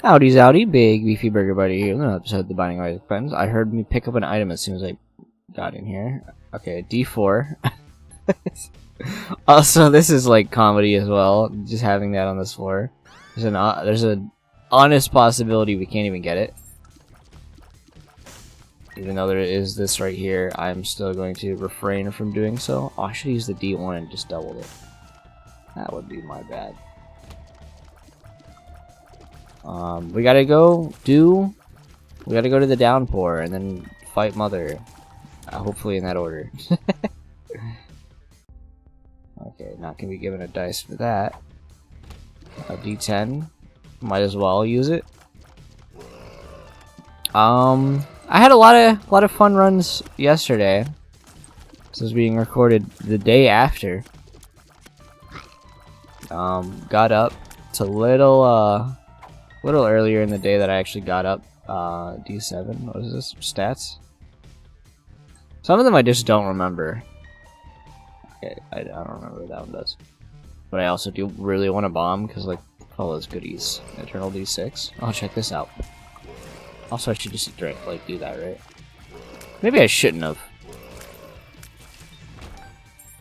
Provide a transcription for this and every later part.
Howdy zowdy, big beefy burger buddy here. Another episode of the Binding of Isaac Friends. I heard me pick up an item as soon as I got in here. Okay, D4. Also, this is like comedy as well. Just having that on this floor. There's an honest possibility we can't even get it. Even though there is this right here, I'm still going to refrain from doing so. Oh, I should use the D1 and just double it. That would be my bad. We gotta go to the downpour and then fight Mother. Hopefully in that order. Okay, not gonna be given a dice for that. A D10. Might as well use it. I had a lot of fun runs yesterday. This is being recorded the day after. Got up. It's a little earlier in the day that I actually got up. D7. What is this? Stats? Some of them I just don't remember. Okay, I don't remember what that one does. But I also do really want to bomb because, like, all those goodies. Eternal D6. Oh, check this out. Also, I should just do that, right? Maybe I shouldn't have.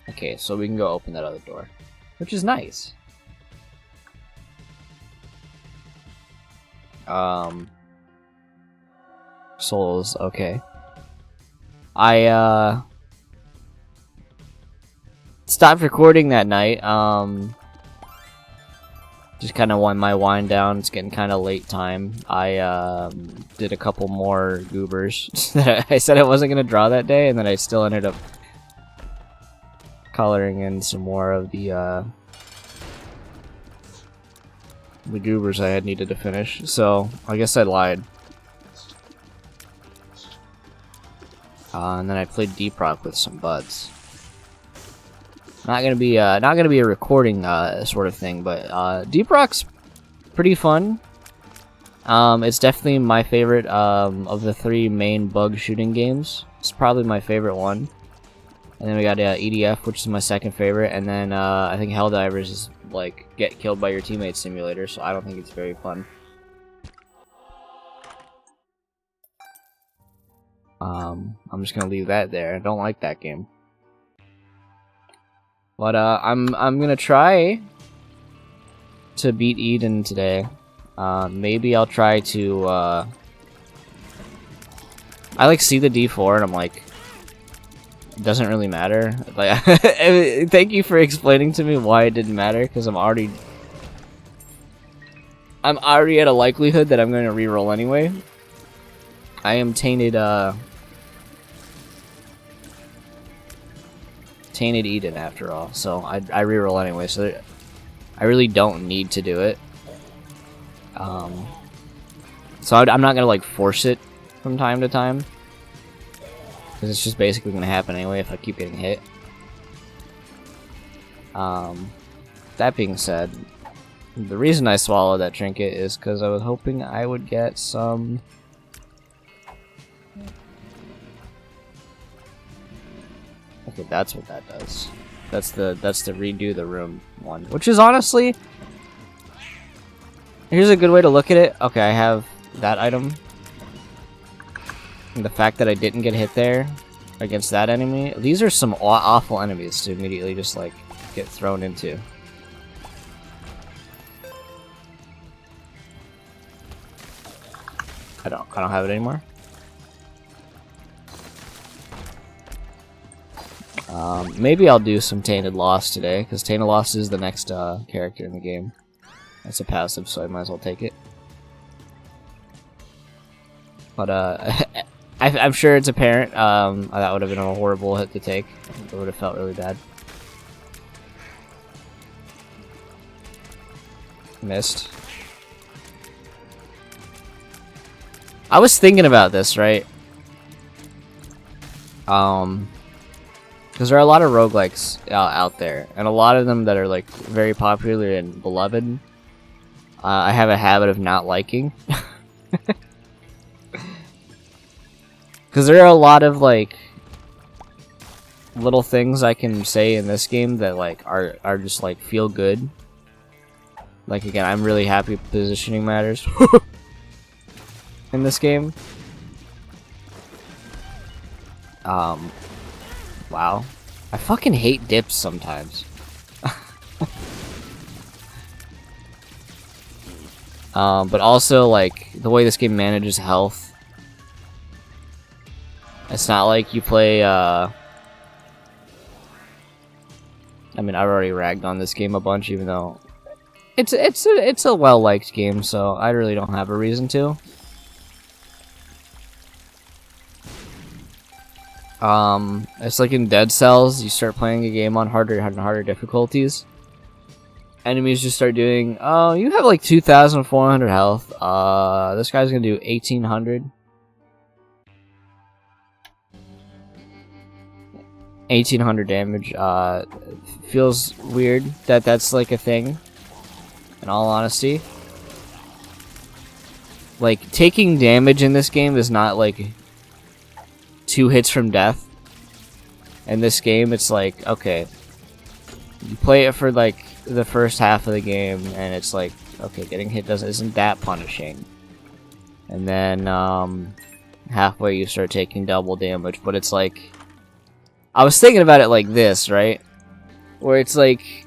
Okay, so we can go open that other door, which is nice. Souls, okay. I stopped recording that night. Just kind of want my wind down. It's getting kind of late time. I did a couple more goobers that I said I wasn't gonna draw that day, and then I still ended up coloring in some more of the goobers I had needed to finish. So I guess I lied. And then I played Deep Rock with some buds. Not gonna be a recording sort of thing, but Deep Rock's pretty fun. It's definitely my favorite of the three main bug shooting games. It's probably my favorite one. And then we got EDF, which is my second favorite, and then I think Helldivers is like get killed by your teammates simulator, so I don't think it's very fun. I'm just gonna leave that there. I don't like that game. But I'm gonna try to beat Eden today. Maybe I'll try to I like see the D4 and I'm like, it doesn't really matter. Like, thank you for explaining to me why it didn't matter, because I'm already at a likelihood that I'm going to reroll anyway. I am tainted Eden after all, so I reroll anyway. So I really don't need to do it. So I'm not gonna like force it from time to time, because it's just basically gonna happen anyway if I keep getting hit. That being said, the reason I swallowed that trinket is because I was hoping I would get some. Okay, that's what that does. That's the redo the room one, which is honestly, here's a good way to look at it. Okay, I have that item. And the fact that I didn't get hit there against that enemy, these are some awful enemies to immediately just like get thrown into. I don't have it anymore. Maybe I'll do some Tainted Lost today, because Tainted Lost is the next character in the game. That's a passive, so I might as well take it. But I'm sure it's apparent. That would have been a horrible hit to take. It would have felt really bad. Missed. I was thinking about this, right? Because there are a lot of roguelikes out there, and a lot of them that are like very popular and beloved, I have a habit of not liking. Because there are a lot of like little things I can say in this game that like are just like feel good, Like, again, I'm really happy positioning matters in this game. Wow. I fucking hate dips sometimes. But also, like, the way this game manages health. It's not like you play, I mean, I've already ragged on this game a bunch, even though it's a well-liked game, so I really don't have a reason to. It's like in Dead Cells, you start playing a game on harder and harder difficulties. Enemies just start doing, oh, you have like 2,400 health. This guy's gonna do 1,800. 1,800 damage. Feels weird that that's like a thing, in all honesty. Like, taking damage in this game is not like 2 hits from death. In this game, it's like, okay, you play it for like the first half of the game, and it's like, okay, getting hit isn't that punishing. And then halfway you start taking double damage, but it's like, I was thinking about it like this, right? Where it's like,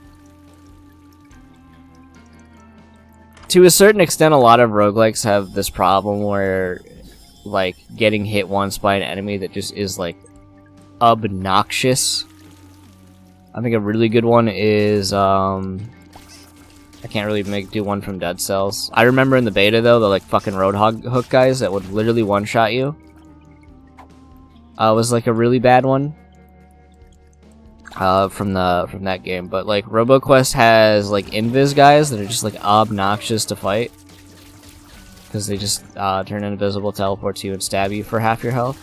to a certain extent, a lot of roguelikes have this problem where, like, getting hit once by an enemy that just is, like, obnoxious. I think a really good one is, I can't really do one from Dead Cells. I remember in the beta, though, the, like, fucking Roadhog hook guys that would literally one-shot you. Was, like, a really bad one. From that game. But, like, RoboQuest has, like, invis guys that are just, like, obnoxious to fight. Because they just turn invisible, teleport to you, and stab you for half your health.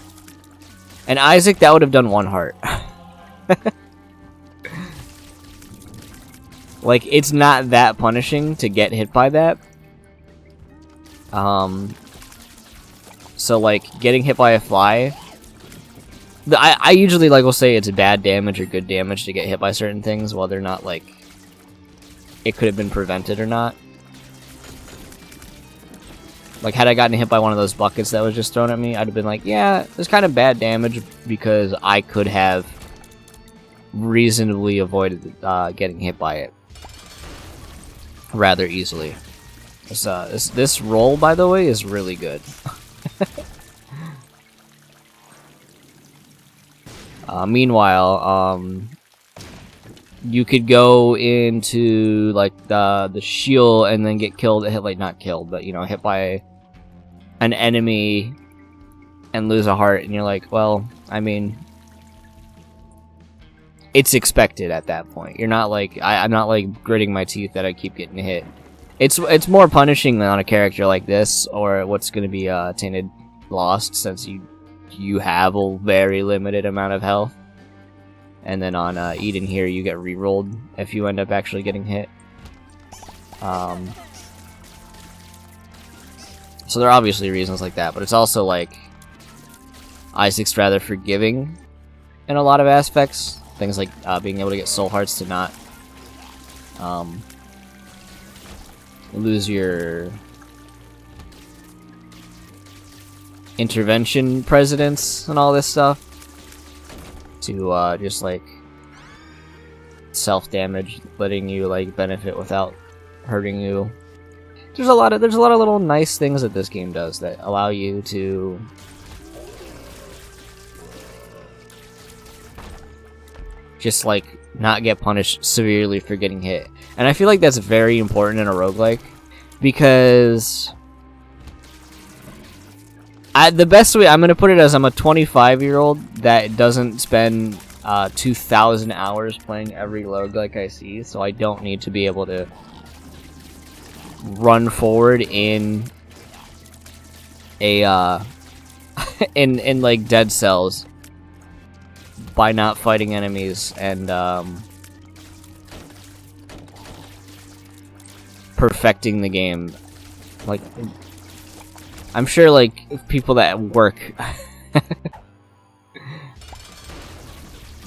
And Isaac, that would have done 1 heart. Like, it's not that punishing to get hit by that. So, like, getting hit by a fly... I usually, like, will say it's bad damage or good damage to get hit by certain things, while they're not, like... It could have been prevented or not. Like, had I gotten hit by one of those buckets that was just thrown at me, I'd have been like, yeah, it's kind of bad damage because I could have reasonably avoided getting hit by it rather easily. This roll, by the way, is really good. Meanwhile, you could go into, like, the shield and then get killed, not killed, but, you know, hit by an enemy and lose a heart, and you're like, well, I mean, it's expected at that point. You're not like, I'm not, like, gritting my teeth that I keep getting hit. It's more punishing than on a character like this, or what's going to be Tainted Lost, since you have a very limited amount of health. And then on Eden here, you get re-rolled if you end up actually getting hit. So there are obviously reasons like that, but it's also like Isaac's rather forgiving in a lot of aspects. Things like being able to get soul hearts to not lose your intervention presidents and all this stuff. To just like self-damage, letting you like benefit without hurting you. There's a lot of little nice things that this game does that allow you to just like not get punished severely for getting hit. And I feel like that's very important in a roguelike, because the best way I'm going to put it is, I'm a 25-year-old that doesn't spend 2,000 hours playing every roguelike I see, so I don't need to be able to run forward in a in like Dead Cells by not fighting enemies and perfecting the game. Like, I'm sure, like, people that work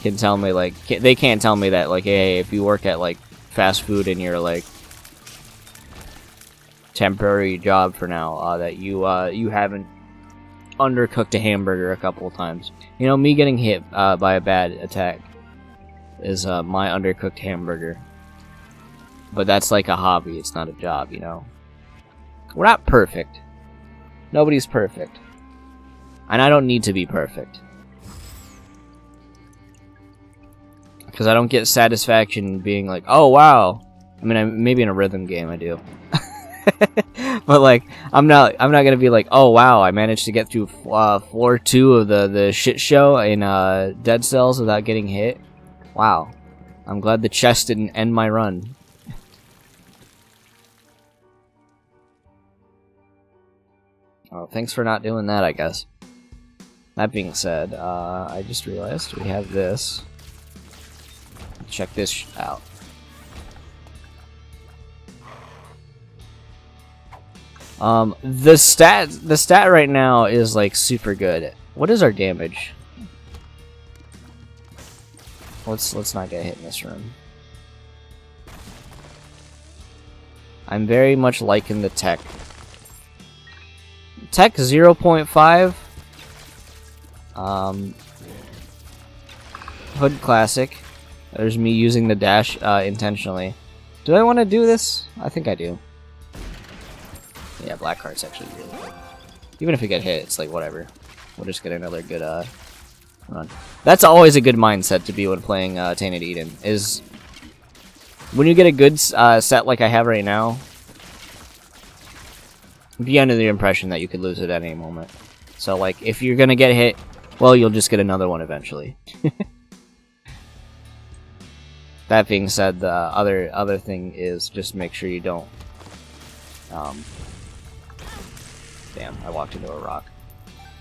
can tell me, like, they can't tell me that, like, hey, if you work at, like, fast food and you're, like, temporary job for now. That you haven't undercooked a hamburger a couple of times. You know, me getting hit by a bad attack is my undercooked hamburger. But that's like a hobby. It's not a job. You know, we're not perfect. Nobody's perfect, and I don't need to be perfect. Because I don't get satisfaction in being like, oh wow. I mean, maybe in a rhythm game I do. But like, I'm not gonna be like, oh wow, I managed to get through floor 2 of the shit show in Dead Cells without getting hit. Wow, I'm glad the chest didn't end my run. Oh, thanks for not doing that, I guess. That being said, I just realized we have this. Check this out. The stat right now is like super good. What is our damage? Let's not get hit in this room. I'm very much liking the tech. Tech 0.5. Hood classic. There's me using the dash intentionally. Do I want to do this? I think I do. Yeah, black heart's actually really good. Even if we get hit, it's like whatever. We'll just get another good run. That's always a good mindset to be when playing Tainted Eden. Is when you get a good set like I have right now, be under the impression that you could lose it at any moment. So like, if you're gonna get hit, well, you'll just get another one eventually. That being said, the other thing is just make sure you don't. Damn, I walked into a rock.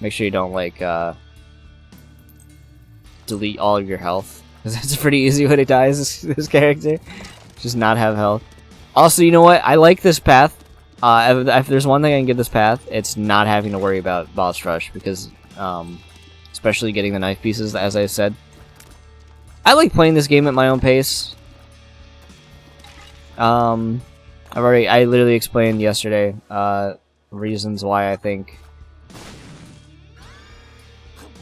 Make sure you don't like delete all of your health, because that's a pretty easy way to die as this character. Just not have health. Also, you know what? I like this path. If there's one thing I can give this path, it's not having to worry about boss rush, because especially getting the knife pieces, as I said. I like playing this game at my own pace. I literally explained yesterday reasons why I think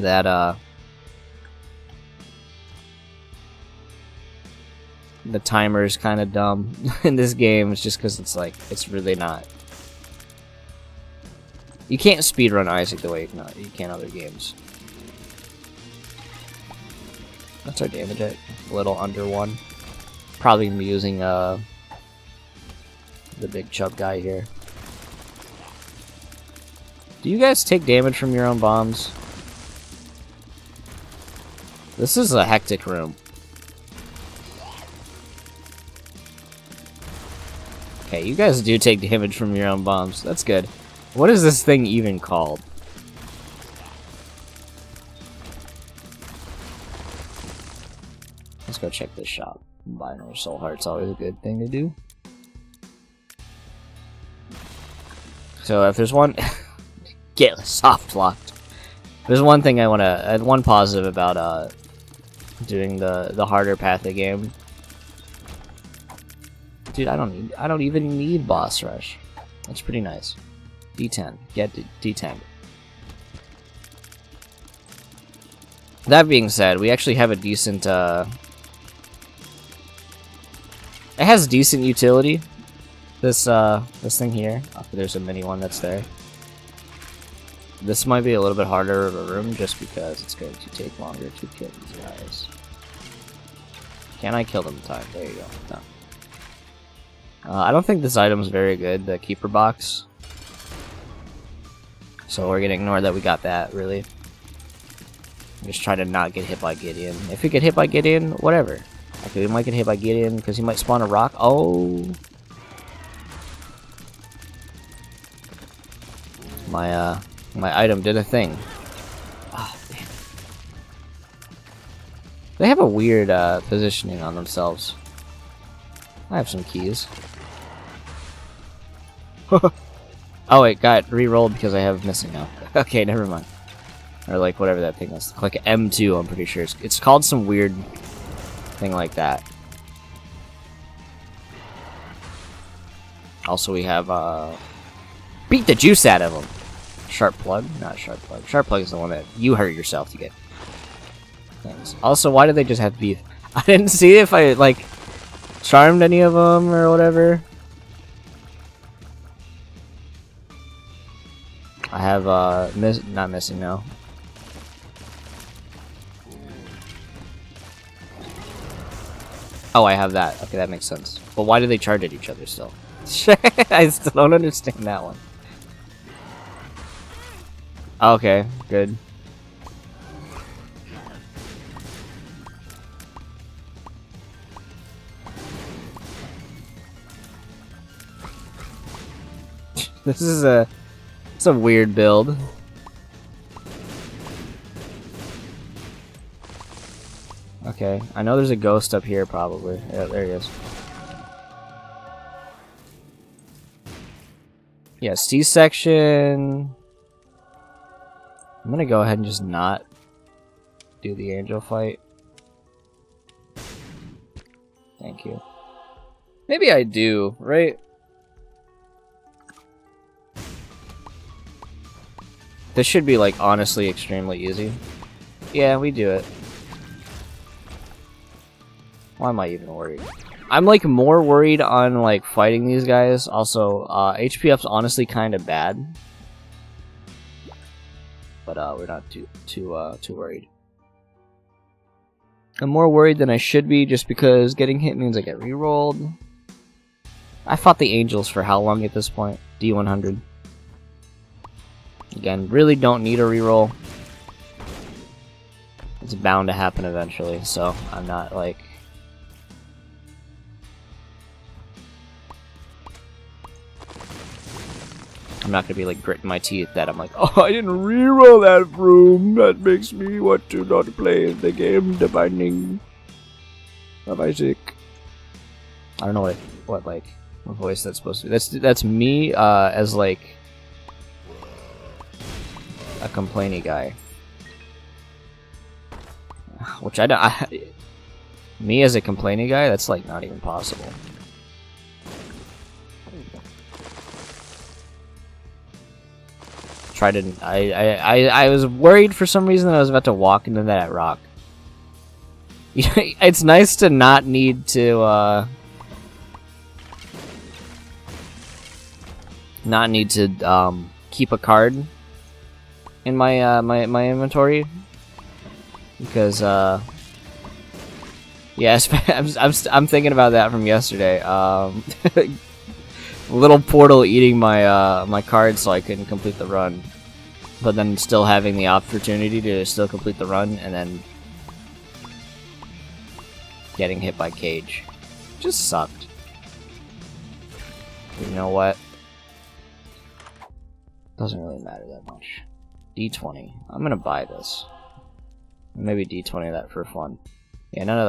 that the timer is kind of dumb in this game. It's just because it's like, it's really not. You can't speedrun Isaac the way you can other games. What's our damage at? A little under 1. Probably gonna be using the big chub guy here. Do you guys take damage from your own bombs? This is a hectic room. Okay, you guys do take damage from your own bombs. That's good. What is this thing even called? Let's go check this shop. Buy another soul heart's always a good thing to do. So if there's one... Get soft locked. There's one thing I want to... one positive about doing the harder path of the game. Dude, I don't even need boss rush. That's pretty nice. D10. Get D10. That being said, we actually have a decent it has decent utility. This thing here. Oh, there's a mini one that's there. This might be a little bit harder of a room just because it's going to take longer to kill these guys. Can I kill them in time? There you go. No. I don't think this item is very good, the keeper box. So we're gonna ignore that we got that, really. Just try to not get hit by Gideon. If we get hit by Gideon, whatever. Okay, we might get hit by Gideon because he might spawn a rock. Oh! My item did a thing. Oh, damn. They have a weird positioning on themselves. I have some keys. Oh wait, got re-rolled because I have missing now. Okay, never mind. Or like whatever that thing is. Like M2, I'm pretty sure. It's called some weird thing like that. Also, we have beat the juice out of him. Sharp plug, not sharp plug. Sharp plug is the one that you hurt yourself to get things. Also, why do they just have beef? I didn't see if I like charmed any of them or whatever. I have not missing now. Oh, I have that. Okay, that makes sense. But why do they charge at each other still? I still don't understand that one. Okay, good. This is it's a weird build. Okay, I know there's a ghost up here probably. Yeah, there he is. Yeah, C-section. I'm gonna go ahead and just not do the angel fight. Thank you. Maybe I do, right? This should be, like, honestly extremely easy. Yeah, we do it. Why am I even worried? I'm, like, more worried on, like, fighting these guys. Also, HPF's honestly kind of bad. But, we're not too worried. I'm more worried than I should be, just because getting hit means I get rerolled. I fought the angels for how long at this point? D100. Again, really don't need a reroll. It's bound to happen eventually, so I'm not like... I'm not gonna be like gritting my teeth that I'm like, oh, I didn't reroll that room. That makes me want to not play the game, depending. Am I sick? I don't know what voice that's supposed to be. That's me as like a complainy guy, which I don't. Me as a complaining guy, that's like not even possible. I was worried for some reason that I was about to walk into that rock. It's nice to not need to keep a card in my my inventory, because yes, I'm thinking about that from yesterday. Little portal eating my my card so I couldn't complete the run, but then still having the opportunity to still complete the run and then getting hit by Cage. Just sucked. You know what? Doesn't really matter that much. D20. I'm gonna buy this. Maybe D20 that for fun. Yeah, none of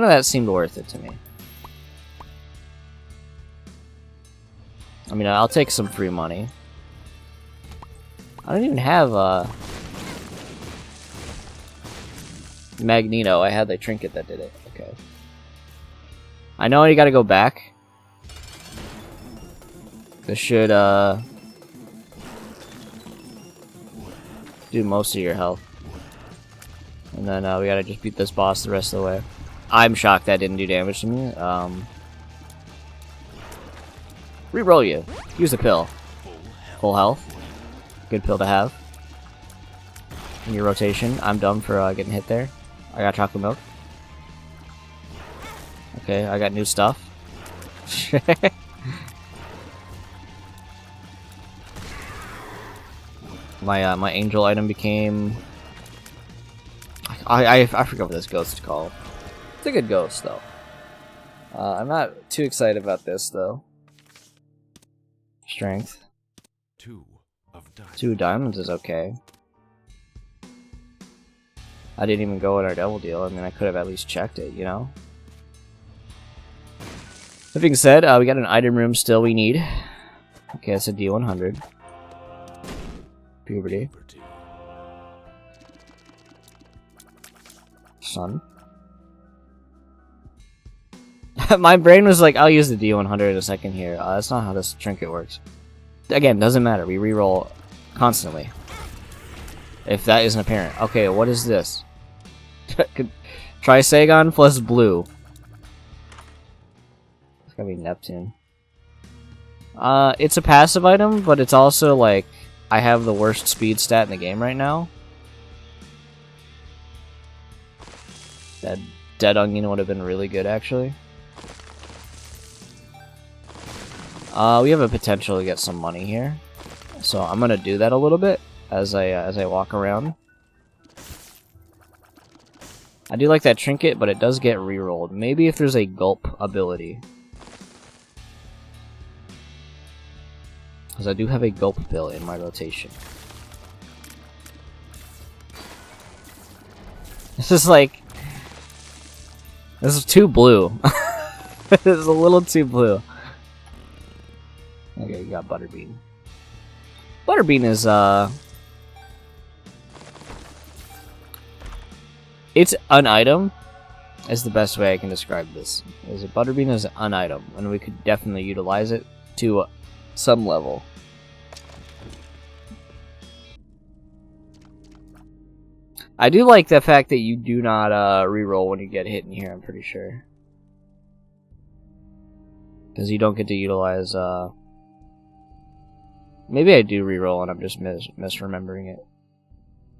that seemed worth it to me. I mean, I'll take some free money. I don't even have Magneto. I had the trinket that did it. Okay. I know you gotta go back. This should do most of your health. And then we gotta just beat this boss the rest of the way. I'm shocked that didn't do damage to me. Reroll you. Use a pill. Full health. Good pill to have. In your rotation. I'm dumb for getting hit there. I got chocolate milk. Okay, I got new stuff. My angel item became... I forgot what this ghost is called. It's a good ghost, though. I'm not too excited about this, though. Strength. 2 diamonds is okay. I didn't even go in our double deal. I mean, I could have at least checked it, you know? That being said, we got an item room still we need. Okay, that's a D100. Puberty. Sun. My brain was like, I'll use the D100 in a second here. That's not how this trinket works. Again, doesn't matter. We reroll constantly. If that isn't apparent. Okay, what is this? Trisagon plus blue. It's gotta be Neptune. It's a passive item, but it's also like I have the worst speed stat in the game right now. That dead onion would have been really good, actually. We have a potential to get some money here, so I'm gonna do that a little bit as I walk around. I do like that trinket, but it does get rerolled. Maybe if there's a gulp ability. Because I do have a gulp pill in my rotation. This is like... This is too blue. This is a little too blue. Okay, you got Butterbean. Butterbean is, it's an item, is the best way I can describe this. Butterbean is an item, and we could definitely utilize it to some level. I do like the fact that you do not reroll when you get hit in here, I'm pretty sure. Because you don't get to utilize... Maybe I do reroll and I'm just misremembering it.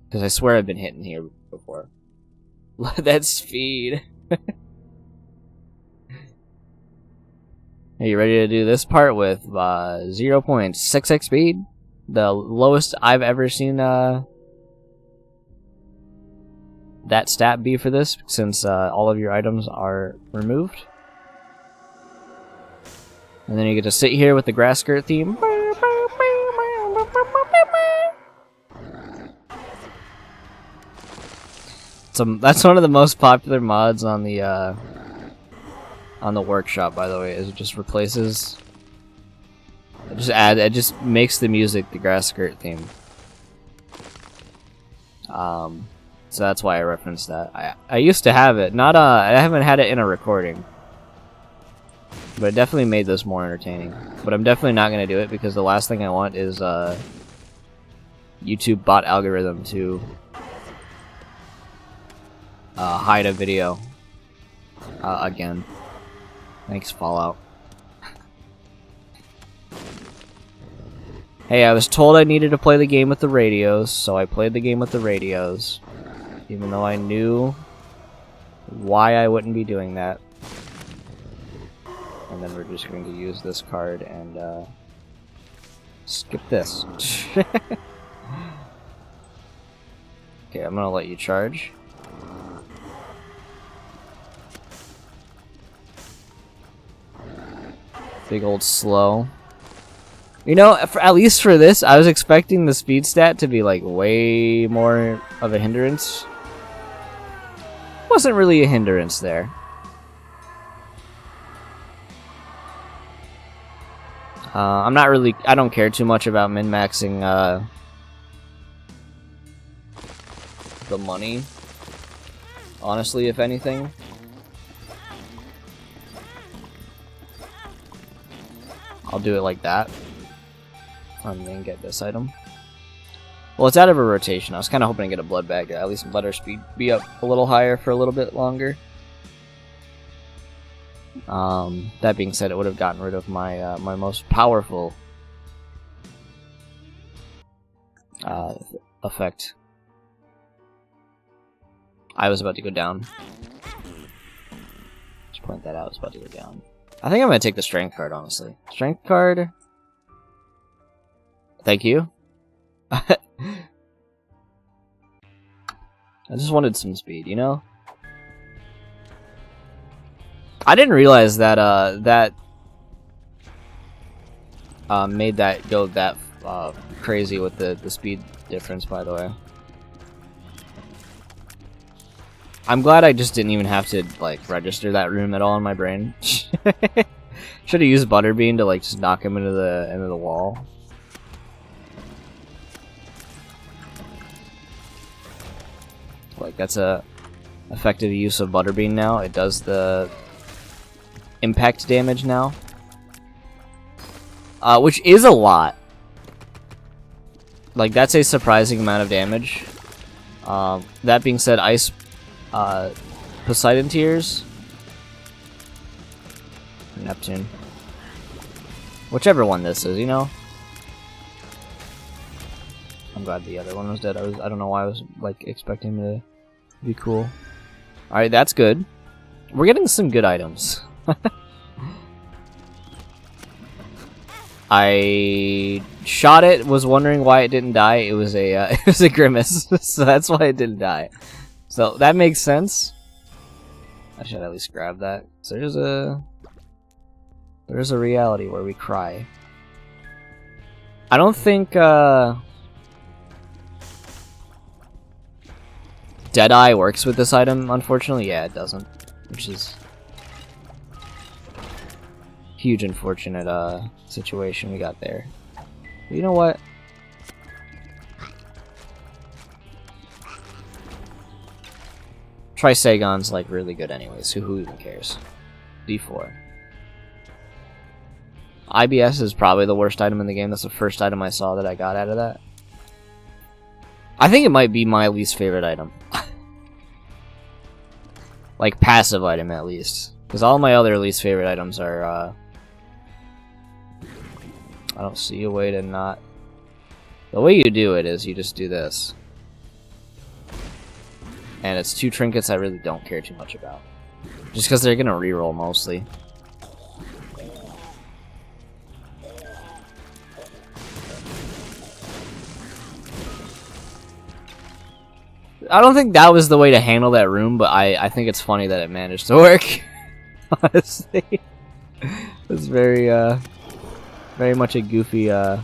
Because I swear I've been hitting here before. That speed. Are you ready to do this part with 0.66 speed? The lowest I've ever seen that stat be for this, since all of your items are removed. And then you get to sit here with the grass skirt theme. That's one of the most popular mods on the workshop, by the way. Is it just replaces? It just makes the music the grass skirt theme. So that's why I referenced that. I used to have it. Not I haven't had it in a recording. But it definitely made this more entertaining. But I'm definitely not going to do it because the last thing I want is YouTube bot algorithm to hide a video again. Thanks, Fallout. Hey, I was told I needed to play the game with the radios, so I played the game with the radios. Even though I knew why I wouldn't be doing that. And then we're just going to use this card and skip this. Okay, I'm gonna let you charge. Big old slow. You know, at least for this, I was expecting the speed stat to be like way more of a hindrance. Wasn't really a hindrance there. I'm not really... I don't care too much about min-maxing the money. Honestly, if anything. I'll do it like that. And then get this item. Well, it's out of a rotation. I was kind of hoping to get a blood bag. At least let our speed be up a little higher for a little bit longer. That being said, it would have gotten rid of my my most powerful effect. I was about to go down. Just point that out. I was about to go down. I think I'm gonna take the strength card, honestly. Strength card. Thank you. I just wanted some speed, you know? I didn't realize that made that go that crazy with the speed difference, by the way. I'm glad I just didn't even have to like register that room at all in my brain. Should have used Butterbean to like just knock him into the wall. Like that's a effective use of Butterbean now. It does the impact damage now. Which is a lot. Like, that's a surprising amount of damage. That being said, Ice Poseidon Tears. Neptune. Whichever one this is, you know? I'm glad the other one was dead. I don't know why I was, like, expecting him to be cool. Alright, that's good. We're getting some good items. I shot it, was wondering why it didn't die. It was a it was a grimace, so that's why it didn't die. So that makes sense. I should at least grab that. So there's a reality where we cry. I don't think Deadeye works with this item, unfortunately. Yeah, it doesn't, which is huge unfortunate situation we got there. But you know what? Trisagon's like really good anyways, so who even cares? D4. IBS is probably the worst item in the game. That's the first item I saw that I got out of that. I think it might be my least favorite item. Like, passive item, at least. Because all my other least favorite items are, I don't see a way to not... The way you do it is you just do this. And it's 2 trinkets I really don't care too much about. Just because they're going to reroll, mostly. I don't think that was the way to handle that room, but I think it's funny that it managed to work. Honestly. It's very much a goofy, way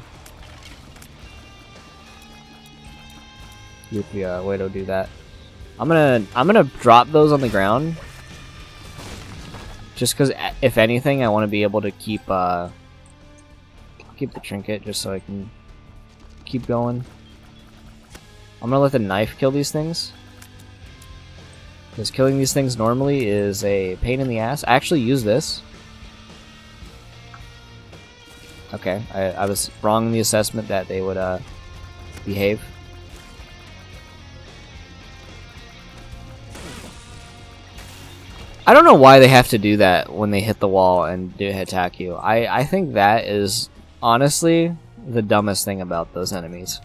to do that. I'm gonna drop those on the ground. Just because, if anything, I want to be able to keep the trinket, just so I can keep going. I'm gonna let the knife kill these things. Because killing these things normally is a pain in the ass. I actually use this. Okay, I was wrong in the assessment that they would behave. I don't know why they have to do that when they hit the wall and attack you. I think that is honestly the dumbest thing about those enemies.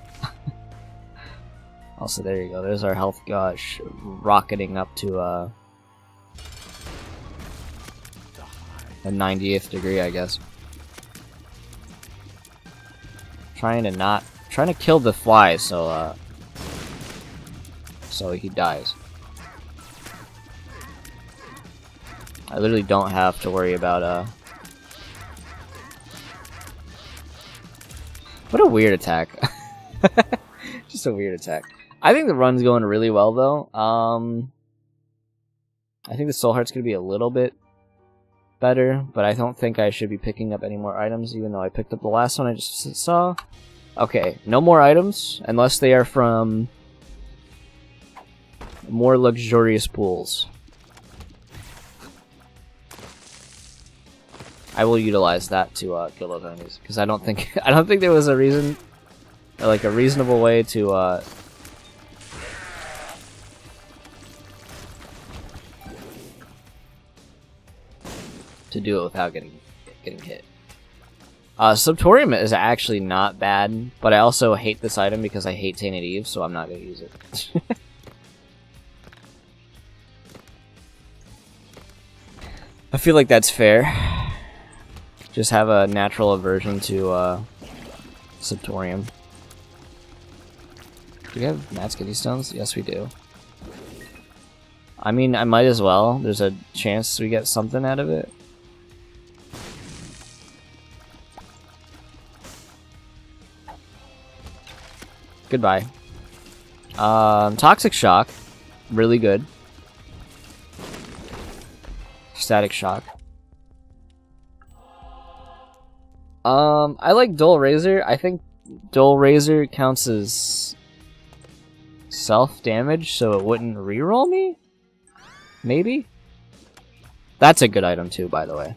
Also, there you go. There's our health gush rocketing up to a 90th degree, I guess. Trying to kill the fly so he dies. I literally don't have to worry about what a weird attack. Just a weird attack. I think the run's going really well though. I think the soul heart's gonna be a little bit better, but I don't think I should be picking up any more items, even though I picked up the last one I just saw. Okay, no more items, unless they are from more luxurious pools. I will utilize that to kill those enemies, because I don't think there was a reason, like a reasonable way to do it without getting hit. Subtorium is actually not bad, but I also hate this item because I hate Tainted Eve, so I'm not going to use it. I feel like that's fair. Just have a natural aversion to Subtorium. Do we have Matt's Kidney Stones? Yes, we do. I mean, I might as well. There's a chance we get something out of it. Goodbye. Toxic Shock. Really good. Static Shock. I like Dull Razor. I think Dull Razor counts as self-damage, so it wouldn't reroll me? Maybe? That's a good item too, by the way.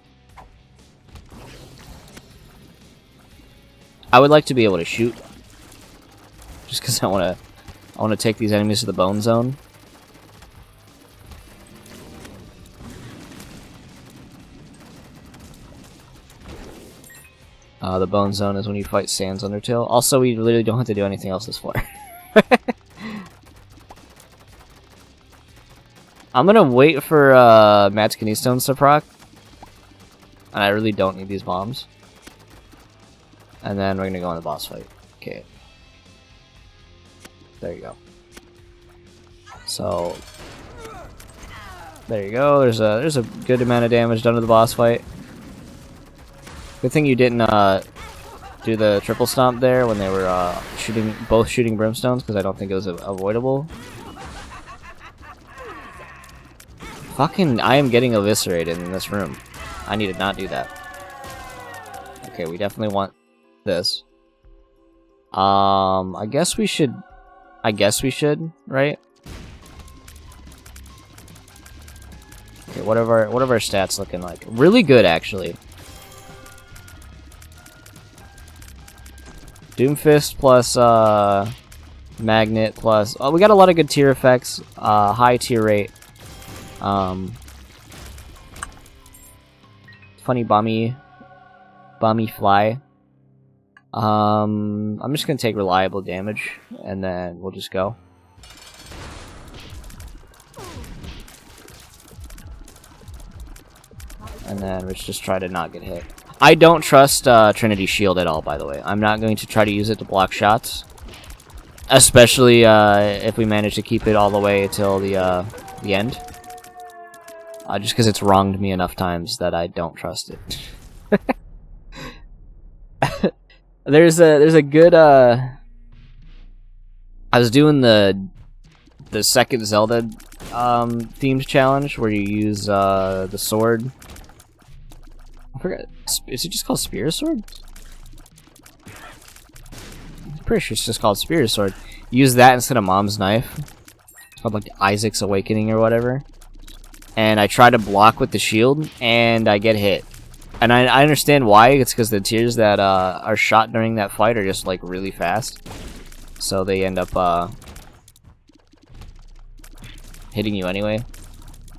I would like to be able to shoot. Just because I want to take these enemies to the bone zone. The bone zone is when you fight Sans Undertale. Also, we literally don't have to do anything else this floor. I'm gonna wait for Matt's kidney stones to proc. And I really don't need these bombs. And then we're gonna go on the boss fight. Okay. There you go. So there you go. There's a good amount of damage done to the boss fight. Good thing you didn't do the triple stomp there when they were both shooting brimstones, because I don't think it was avoidable. Fucking, I am getting eviscerated in this room. I need to not do that. Okay, we definitely want this. I guess we should, right? Okay, what are our stats looking like? Really good, actually. Doomfist plus Magnet plus... Oh, we got a lot of good tier effects. High tier rate. Funny bomby fly. I'm just gonna take reliable damage, and then we'll just go. And then let's just try to not get hit. I don't trust Trinity's shield at all, by the way. I'm not going to try to use it to block shots. Especially if we manage to keep it all the way till the end. Just because it's wronged me enough times that I don't trust it. There's a good I was doing the second Zelda themed challenge where you use the sword. I forgot. Is it just called Spear Sword? I'm pretty sure it's just called Spear Sword. Use that instead of Mom's Knife. It's called like Isaac's Awakening or whatever. And I try to block with the shield, and I get hit. And I understand why. It's because the tears that are shot during that fight are just like really fast. So they end up hitting you anyway.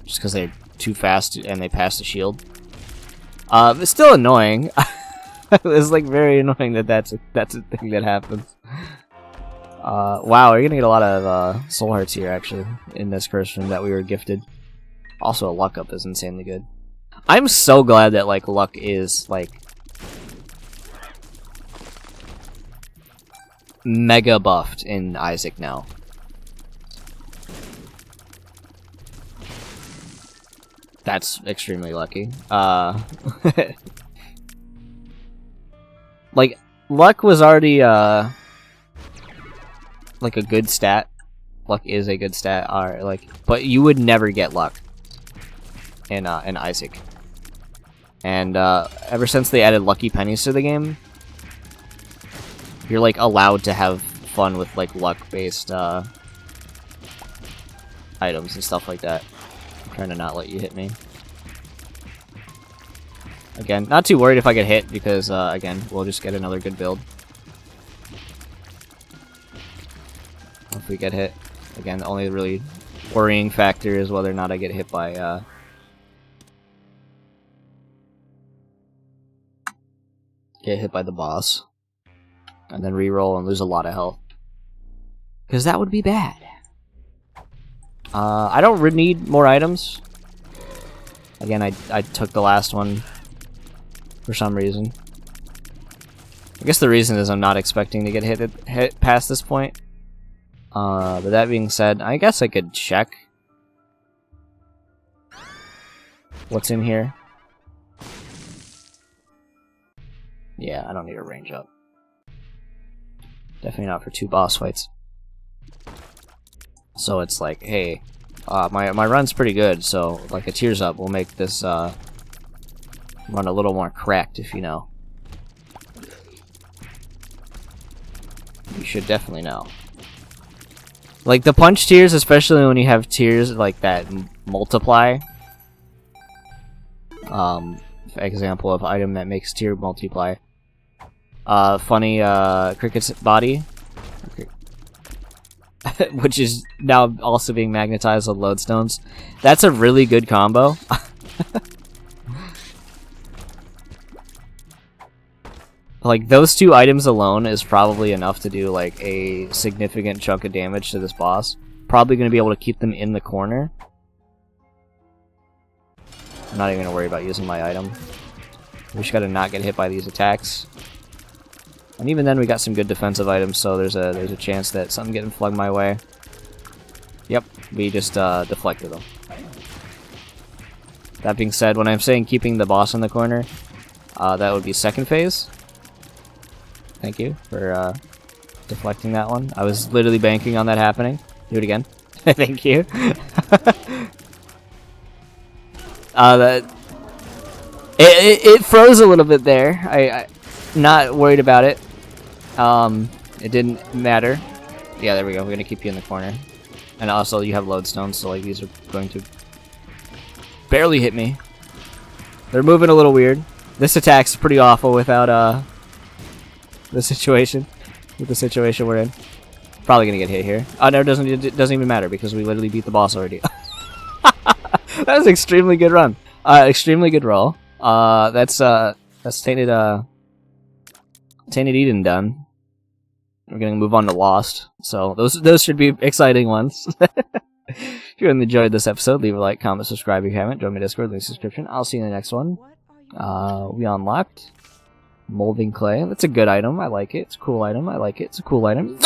Just because they're too fast and they pass the shield. It's still annoying. It's like very annoying that that's a thing that happens. Wow, we're gonna get a lot of soul hearts here actually in this curse room that we were gifted. Also, a luck up is insanely good. I'm so glad that like luck is like mega buffed in Isaac now. That's extremely lucky. Like luck was already like a good stat. Luck is a good stat, but you would never get luck in Isaac. And ever since they added lucky pennies to the game, you're like allowed to have fun with like luck-based items and stuff like that. I'm trying to not let you hit me. Again, not too worried if I get hit because again, we'll just get another good build. If we get hit, again, the only really worrying factor is whether or not I get hit by the boss, and then reroll and lose a lot of health, because that would be bad. I don't really need more items. Again, I took the last one for some reason. I guess the reason is I'm not expecting to get hit past this point. But that being said, I guess I could check what's in here. Yeah, I don't need to range up. Definitely not for 2 boss fights. So it's like, hey, my run's pretty good, so like a tears up will make this run a little more cracked, if you know. You should definitely know. Like the punch tiers, especially when you have tiers like that multiply. Example of item that makes tier multiply. funny cricket's body, which is now also being magnetized with lodestones. That's a really good combo. Like, those two items alone is probably enough to do, like, a significant chunk of damage to this boss. Probably going to be able to keep them in the corner. I'm not even going to worry about using my item. We just got to not get hit by these attacks. And even then, we got some good defensive items, so there's a chance that something getting flung my way. Yep, we just deflected them. That being said, when I'm saying keeping the boss in the corner, that would be second phase. Thank you for deflecting that one. I was literally banking on that happening. Do it again. Thank you. It froze a little bit there. I'm not worried about it. It didn't matter. Yeah, there we go. We're gonna keep you in the corner. And also, you have lodestones, so like these are going to barely hit me. They're moving a little weird. This attack's pretty awful without the situation we're in. Probably gonna get hit here. Oh no, it doesn't even matter because we literally beat the boss already. That was an extremely good run. Extremely good roll. That's Tainted Eden done. We're gonna move on to Lost. So those should be exciting ones. If you enjoyed this episode, leave a like, comment, subscribe if you haven't. Join my Discord, link in the description. I'll see you in the next one. We unlocked Molding Clay. That's a good item. I like it. It's a cool item. I like it. It's a cool item.